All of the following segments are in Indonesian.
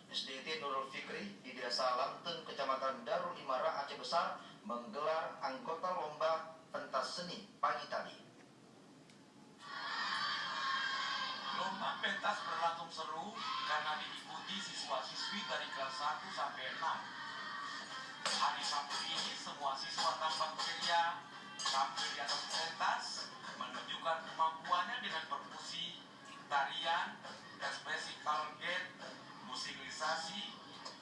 SDIT Nurul Fikri di Desa Lanten, Kecamatan Darul Imara, Aceh Besar, menggelar anggota lomba pentas seni pagi tadi. Lomba pentas berlangsung seru karena diikuti siswa-siswi dari kelas 1 sampai 6. Hari Sabtu ini semua siswa tampak ceria, tampil di atas pentas, menunjukkan kemampuannya dengan perkusi, tarian, ekspresi target, musikalisasi,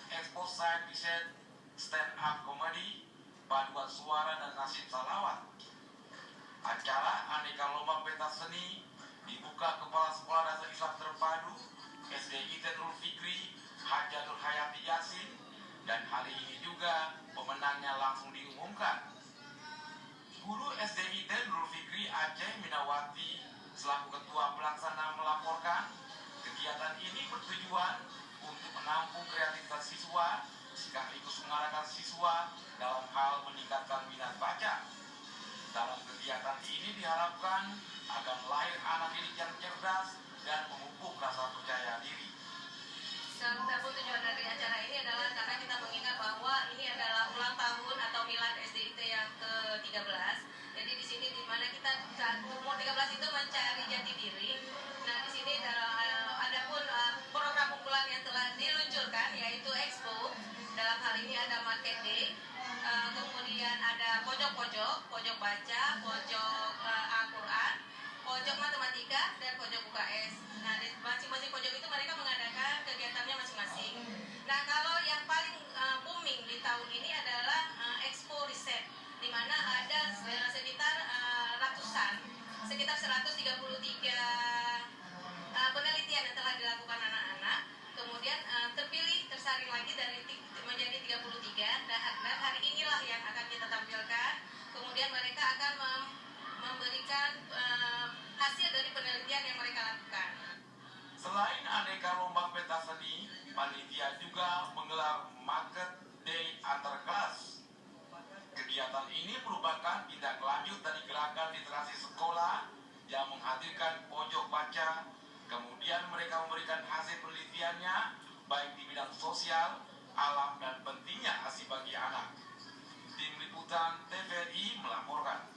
expose side set, stand up comedy, paduan suara dan nasib salawat. Acara aneka lomba pentas seni dibuka Kepala Sekolah Dasar Islam Terpadu SDIT Nurul Fikri Hajatul Hayati Yasin, dan hari ini juga pemenangnya langsung diumumkan. Guru SDIT Nurul Fikri Aceh Minawati selaku ketua pelaksana melaporkan kegiatan ini bertujuan untuk menampung kreativitas siswa sekaligus mengarahkan siswa dalam hal meningkatkan minat baca. Dalam kegiatan ini diharapkan agar lahir anak didik yang cerdas dan memupuk rasa percaya diri. Salah satu tujuan dari acara ini adalah karena kita mengingat bahwa ini adalah ulang tahun atau milad SDIT yang ke-13. Jadi di sini di mana kita saat umur 13 itu mencari jati diri. Nah, di sini ada pun program unggulan yang telah diluncurkan yaitu Expo. Dalam hal ini ada Market Day, kemudian ada pojok-pojok, pojok baca, pojok Al-Quran, pojok matematika, dan pojok UKS. Nah, di masing-masing pojok itu mereka mengadakan kegiatannya masing-masing. Nah, kalau yang paling booming di tahun ini adalah Expo Riset, di mana ada sekitar sekitar 133 penelitian yang telah dilakukan anak-anak. Kemudian tersaring lagi menjadi 33, dan hari inilah yang akan kita tampilkan. Kemudian mereka akan memberikan hasil dari penelitian yang mereka lakukan. Selain aneka lomba pentas seni, panitia juga menggelar Market Day antar kelas. Kegiatan ini merupakan tindak lanjut dari gerakan literasi sekolah yang menghadirkan pojok baca. Kemudian mereka memberikan hasil penelitiannya baik di bidang sosial, alam, dan pentingnya ASI bagi anak. Tim Liputan TVRI melaporkan.